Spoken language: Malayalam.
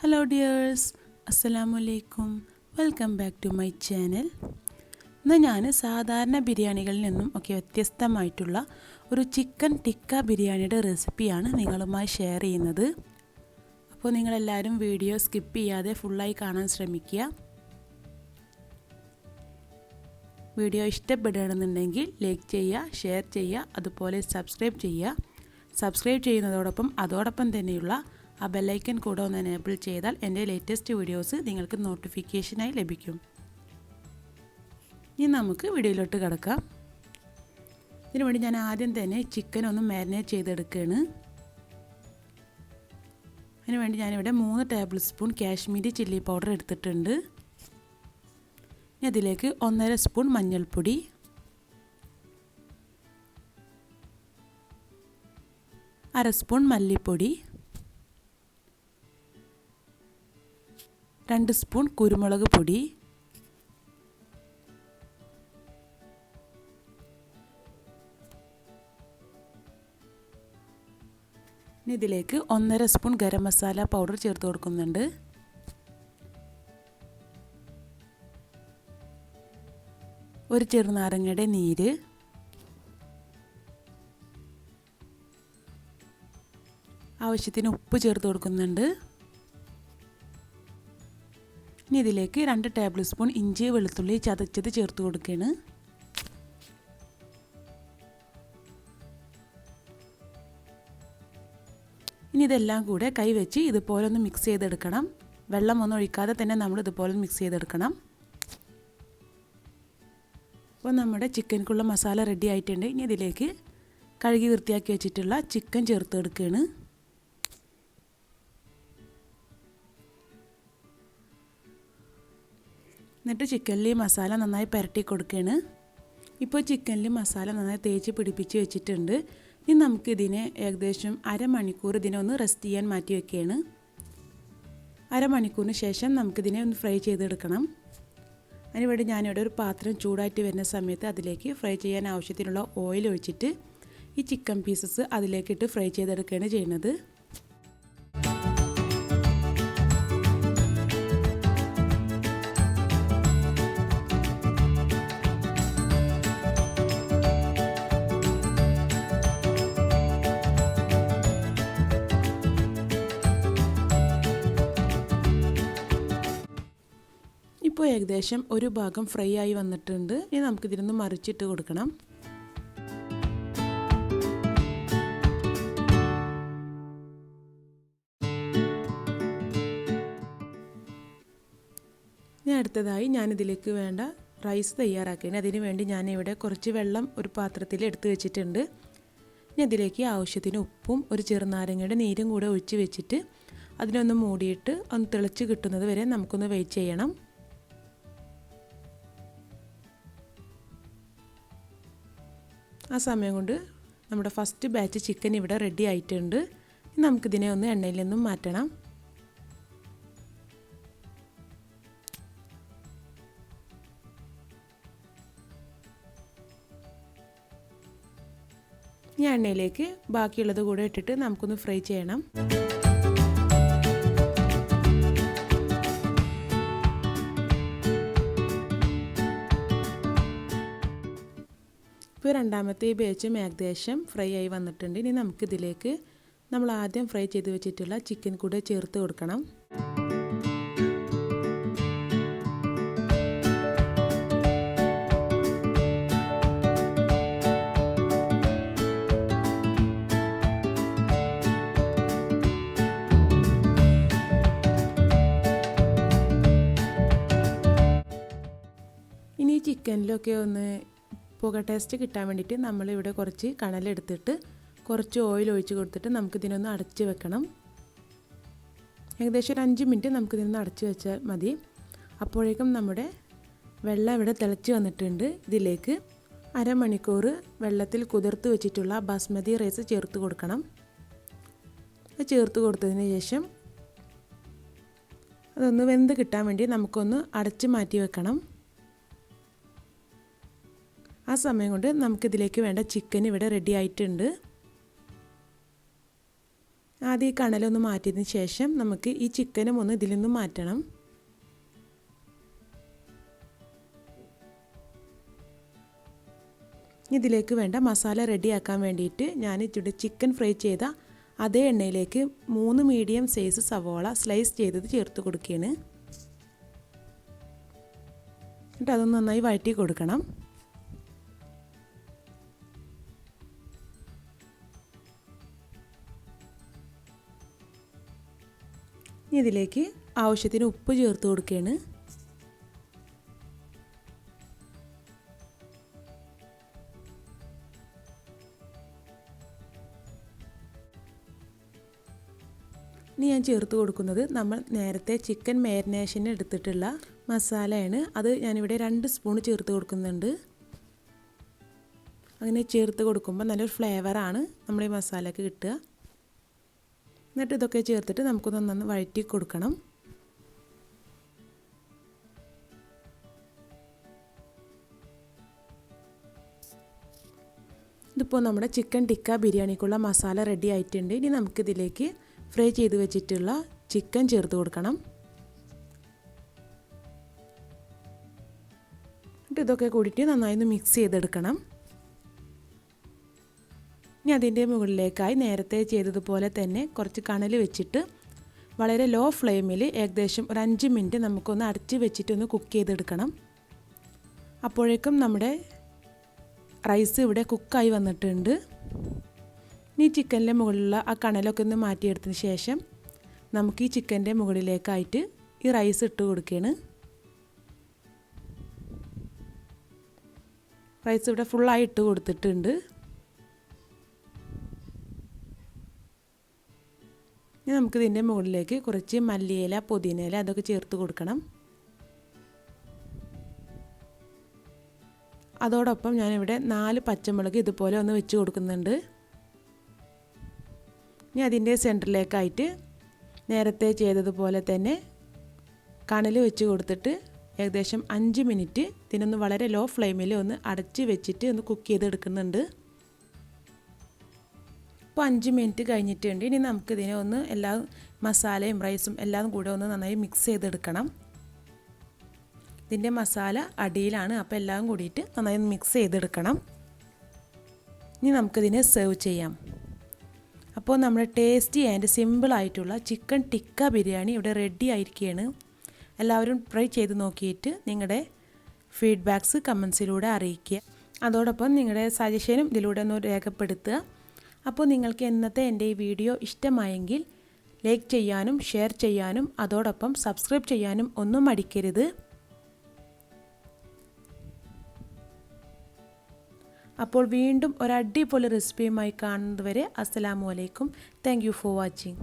Hello dears, Assalamu alaikum. Welcome back to my channel. ഇന്ന് ഞാൻ സാധാരണ ബിരിയാണികളിൽ നിന്നും ഒക്കെ വ്യത്യസ്തമായിട്ടുള്ള ഒരു ചിക്കൻ ടിക്ക ബിരിയാണിയുടെ റെസിപ്പിയാണ് നിങ്ങളുമായി ഷെയർ ചെയ്യുന്നത്. അപ്പോൾ നിങ്ങളെല്ലാവരും വീഡിയോ സ്കിപ്പ് ചെയ്യാതെ ഫുള്ളായി കാണാൻ ശ്രമിക്കുക. വീഡിയോ ഇഷ്ടപ്പെടുകയാണെന്നുണ്ടെങ്കിൽ ലൈക്ക് ചെയ്യുക, ഷെയർ ചെയ്യുക, അതുപോലെ സബ്സ്ക്രൈബ് ചെയ്യുക. സബ്സ്ക്രൈബ് ചെയ്യുന്നതോടൊപ്പം തന്നെയുള്ള ആ ബെല്ലൈക്കൺ കൂടെ ഒന്ന് എനേബിൾ ചെയ്താൽ എൻ്റെ ലേറ്റസ്റ്റ് വീഡിയോസ് നിങ്ങൾക്ക് നോട്ടിഫിക്കേഷനായി ലഭിക്കും. ഇനി നമുക്ക് വീഡിയോയിലോട്ട് കിടക്കാം. ഇതിനുവേണ്ടി ഞാൻ ആദ്യം തന്നെ ചിക്കൻ ഒന്ന് മാരിനേറ്റ് ചെയ്തെടുക്കുകയാണ്. അതിനുവേണ്ടി ഞാനിവിടെ 3 table spoon Kashmiri chilli powder എടുത്തിട്ടുണ്ട്. ഇനി അതിലേക്ക് 1.5 സ്പൂൺ മഞ്ഞൾപ്പൊടി, 1/2 സ്പൂൺ മല്ലിപ്പൊടി, 2 സ്പൂൺ കുരുമുളക് പൊടി, ഇനി ഇതിലേക്ക് 1.5 സ്പൂൺ ഗരം മസാല പൗഡർ ചേർത്ത് കൊടുക്കുന്നുണ്ട്. ഒരു ചെറുനാരങ്ങയുടെ നീര്, ആവശ്യത്തിന് ഉപ്പ് ചേർത്ത് കൊടുക്കുന്നുണ്ട്. ഇനി ഇതിലേക്ക് 2 ടേബിൾ സ്പൂൺ ഇഞ്ചി വെളുത്തുള്ളി ചതച്ചത് ചേർത്ത് കൊടുക്കുകയാണ്. ഇനി ഇതെല്ലാം കൂടെ കൈവച്ച് ഇതുപോലെ ഒന്ന് മിക്സ് ചെയ്തെടുക്കണം. വെള്ളമൊന്നും ഒഴിക്കാതെ തന്നെ നമ്മൾ ഇതുപോലെ മിക്സ് ചെയ്തെടുക്കണം. അപ്പോൾ നമ്മുടെ ചിക്കൻക്കുള്ള മസാല റെഡി ആയിട്ടുണ്ട്. ഇനി ഇതിലേക്ക് കഴുകി വൃത്തിയാക്കി വെച്ചിട്ടുള്ള ചിക്കൻ ചേർത്ത് എടുക്കുകയാണ്. എന്നിട്ട് ചിക്കനിൽ മസാല നന്നായി പുരട്ടി കൊടുക്കുകയാണ്. ഇപ്പോൾ ചിക്കനിൽ മസാല നന്നായി തേച്ച് പിടിപ്പിച്ച് വെച്ചിട്ടുണ്ട്. ഇനി നമുക്കിതിനെ ഏകദേശം അരമണിക്കൂർ ഇതിനെ ഒന്ന് റെസ്റ്റ് ചെയ്യാൻ മാറ്റി വയ്ക്കുകയാണ്. അരമണിക്കൂറിന് ശേഷം നമുക്കിതിനെ ഒന്ന് ഫ്രൈ ചെയ്തെടുക്കണം. അതിനുവേണ്ടി ഞാനിവിടെ ഒരു പാത്രം ചൂടായിട്ട് വരുന്ന സമയത്ത് അതിലേക്ക് ഫ്രൈ ചെയ്യാൻ ആവശ്യത്തിനുള്ള ഓയിൽ ഒഴിച്ചിട്ട് ഈ ചിക്കൻ പീസസ് അതിലേക്കിട്ട് ഫ്രൈ ചെയ്തെടുക്കുകയാണ് ചെയ്യുന്നത്. ഇപ്പോൾ ഏകദേശം ഒരു ഭാഗം ഫ്രൈ ആയി വന്നിട്ടുണ്ട്. ഇനി നമുക്കിതിനൊന്ന് മറിച്ചിട്ട് കൊടുക്കണം. ഇനി അടുത്തതായി ഞാനിതിലേക്ക് വേണ്ട റൈസ് തയ്യാറാക്കുകയാണ്. അതിന് വേണ്ടി ഞാനിവിടെ കുറച്ച് വെള്ളം ഒരു പാത്രത്തിൽ എടുത്ത് വെച്ചിട്ടുണ്ട്. ഇനി അതിലേക്ക് ആവശ്യത്തിന് ഉപ്പും ഒരു ചെറുനാരങ്ങയുടെ നീരും കൂടെ ഒഴിച്ച് വെച്ചിട്ട് അതിനൊന്ന് മൂടിയിട്ട് ഒന്ന് തിളച്ച് കിട്ടുന്നത് വരെ നമുക്കൊന്ന് വെയിറ്റ് ചെയ്യണം. ആ സമയം കൊണ്ട് നമ്മുടെ ഫസ്റ്റ് ബാച്ച് ചിക്കൻ ഇവിടെ റെഡി ആയിട്ടുണ്ട്. നമുക്കിതിനെ ഒന്ന് എണ്ണയിൽ നിന്നും മാറ്റണം. ഈ എണ്ണയിലേക്ക് ബാക്കിയുള്ളത് കൂടെ ഇട്ടിട്ട് നമുക്കൊന്ന് ഫ്രൈ ചെയ്യണം. ഇപ്പോൾ രണ്ടാമത്തെ ബാച്ചും ഏകദേശം ഫ്രൈ ആയി വന്നിട്ടുണ്ട്. ഇനി നമുക്കിതിലേക്ക് നമ്മൾ ആദ്യം ഫ്രൈ ചെയ്ത് വെച്ചിട്ടുള്ള ചിക്കൻ കൂടെ ചേർത്ത് കൊടുക്കണം. ഇനി ചിക്കനിലൊക്കെ ഒന്ന് പുക ടേസ്റ്റ് കിട്ടാൻ വേണ്ടിയിട്ട് നമ്മളിവിടെ കുറച്ച് കണലെടുത്തിട്ട് കുറച്ച് ഓയിൽ ഒഴിച്ച് കൊടുത്തിട്ട് നമുക്കിതിനൊന്ന് അടച്ച് വെക്കണം. ഏകദേശം ഒരു 5 മിനിറ്റ് നമുക്കിതിനൊന്ന് അടച്ച് വെച്ചാൽ മതി. അപ്പോഴേക്കും നമ്മുടെ വെള്ളം ഇവിടെ തിളച്ച് വന്നിട്ടുണ്ട്. ഇതിലേക്ക് അരമണിക്കൂർ വെള്ളത്തിൽ കുതിർത്ത് വെച്ചിട്ടുള്ള ബാസ്മതി റൈസ് ചേർത്ത് കൊടുക്കണം. അത് ചേർത്ത് കൊടുത്തതിന് ശേഷം അതൊന്ന് വെന്ത് കിട്ടാൻ വേണ്ടി നമുക്കൊന്ന് അടച്ച് മാറ്റി വെക്കണം. ആ സമയം കൊണ്ട് നമുക്കിതിലേക്ക് വേണ്ട ചിക്കൻ ഇവിടെ റെഡി ആയിട്ടുണ്ട്. ആദ്യം ഈ കണലൊന്ന് മാറ്റിയതിന് ശേഷം നമുക്ക് ഈ ചിക്കനും ഒന്ന് ഇതിൽ നിന്നും മാറ്റണം. ഇതിലേക്ക് വേണ്ട മസാല റെഡിയാക്കാൻ വേണ്ടിയിട്ട് ഞാൻ ഇവിടെ ചിക്കൻ ഫ്രൈ ചെയ്ത അതേ എണ്ണയിലേക്ക് 3 മീഡിയം സൈസ് സവോള സ്ലൈസ് ചെയ്തത് ചേർത്ത് കൊടുക്കുകയാണ്. എന്നിട്ട് അതൊന്ന് നന്നായി വഴറ്റി കൊടുക്കണം. ഇതിലേക്ക് ആവശ്യത്തിന് ഉപ്പ് ചേർത്ത് കൊടുക്കുകയാണ്. ഇനി ഞാൻ ചേർത്ത് കൊടുക്കുന്നത് നമ്മൾ നേരത്തെ ചിക്കൻ മാരിനേഷന് എടുത്തിട്ടുള്ള മസാലയാണ്. അത് ഞാനിവിടെ 2 സ്പൂൺ ചേർത്ത് കൊടുക്കുന്നുണ്ട്. അങ്ങനെ ചേർത്ത് കൊടുക്കുമ്പോൾ നല്ലൊരു ഫ്ലേവറാണ് നമ്മുടെ ഈ മസാലയ്ക്ക് കിട്ടുക. എന്നിട്ട് ഇതൊക്കെ ചേർത്തിട്ട് നമുക്കൊന്ന് നന്നായി വഴറ്റി കൊടുക്കണം. ഇതിപ്പോൾ നമ്മുടെ ചിക്കൻ ടിക്ക ബിരിയാണിക്കുള്ള മസാല റെഡി ആയിട്ടുണ്ട്. ഇനി നമുക്കിതിലേക്ക് ഫ്രൈ ചെയ്ത് വെച്ചിട്ടുള്ള ചിക്കൻ ചേർത്ത് കൊടുക്കണം. എന്നിട്ട് ഇതൊക്കെ കൂടിയിട്ട് നന്നായി ഒന്ന് മിക്സ് ചെയ്തെടുക്കണം. ഇനി അതിൻ്റെ മുകളിലേക്കായി നേരത്തെ ചെയ്തതുപോലെ തന്നെ കുറച്ച് കണൽ വെച്ചിട്ട് വളരെ ലോ ഫ്ലെയിമിൽ ഏകദേശം ഒരു 5 മിനിറ്റ് നമുക്കൊന്ന് അടച്ച് വെച്ചിട്ടൊന്ന് കുക്ക് ചെയ്തെടുക്കണം. അപ്പോഴേക്കും നമ്മുടെ റൈസ് ഇവിടെ കുക്കായി വന്നിട്ടുണ്ട്. ഇനി ചിക്കനിലെ മുകളിലുള്ള ആ കണലൊക്കെ ഒന്ന് മാറ്റിയെടുത്തതിന് ശേഷം നമുക്ക് ഈ ചിക്കൻ്റെ മുകളിലേക്കായിട്ട് ഈ റൈസ് ഇട്ട് കൊടുക്കുകയാണ്. റൈസ് ഇവിടെ ഫുള്ളായി ഇട്ട് കൊടുത്തിട്ടുണ്ട്. ഇനി നമുക്കിതിൻ്റെ മുകളിലേക്ക് കുറച്ച് മല്ലിയില പുതിനയില അതൊക്കെ ചേർത്ത് കൊടുക്കണം. അതോടൊപ്പം ഞാനിവിടെ 4 പച്ചമുളക് ഇതുപോലെ ഒന്ന് വെച്ച് കൊടുക്കുന്നുണ്ട്. ഇനി അതിൻ്റെ സെൻറ്ററിലേക്കായിട്ട് നേരത്തെ ചെയ്തതുപോലെ തന്നെ കണൽ വെച്ച് കൊടുത്തിട്ട് ഏകദേശം 5 മിനിറ്റ് ഇതിനൊന്ന് വളരെ ലോ ഫ്ലെയിമിൽ ഒന്ന് അടച്ച് വെച്ചിട്ട് ഒന്ന് കുക്ക് ചെയ്തെടുക്കുന്നുണ്ട്. ഇപ്പോൾ 5 മിനിറ്റ് കഴിഞ്ഞിട്ടുണ്ട്. ഇനി നമുക്കിതിനെ ഒന്ന് എല്ലാ മസാലയും റൈസും എല്ലാം കൂടെ ഒന്ന് നന്നായി മിക്സ് ചെയ്തെടുക്കണം. ഇതിൻ്റെ മസാല അടിയിലാണ്, അപ്പോൾ എല്ലാം കൂടിയിട്ട് നന്നായി മിക്സ് ചെയ്തെടുക്കണം. ഇനി നമുക്കിതിനെ സെർവ് ചെയ്യാം. അപ്പോൾ നമ്മുടെ ടേസ്റ്റി ആൻഡ് സിമ്പിളായിട്ടുള്ള ചിക്കൻ ടിക്ക ബിരിയാണി ഇവിടെ റെഡി ആയിരിക്കുകയാണ്. എല്ലാവരും ട്രൈ ചെയ്ത് നോക്കിയിട്ട് നിങ്ങളുടെ ഫീഡ്ബാക്ക്സ് കമൻസിലൂടെ അറിയിക്കുക. അതോടൊപ്പം നിങ്ങളുടെ സജഷനും ഇതിലൂടെ ഒന്ന് രേഖപ്പെടുത്തുക. അപ്പോൾ നിങ്ങൾക്ക് ഇന്നത്തെ എൻ്റെ ഈ വീഡിയോ ഇഷ്ടമായെങ്കിൽ ലൈക്ക് ചെയ്യാനും ഷെയർ ചെയ്യാനും അതോടൊപ്പം സബ്സ്ക്രൈബ് ചെയ്യാനും ഒന്നും മടിക്കരുത്. അപ്പോൾ വീണ്ടും ഒരു അടിപൊളി റെസിപ്പിയുമായി കാണുന്നതുവരെ അസ്സലാമു അലൈക്കും. Thank you for watching.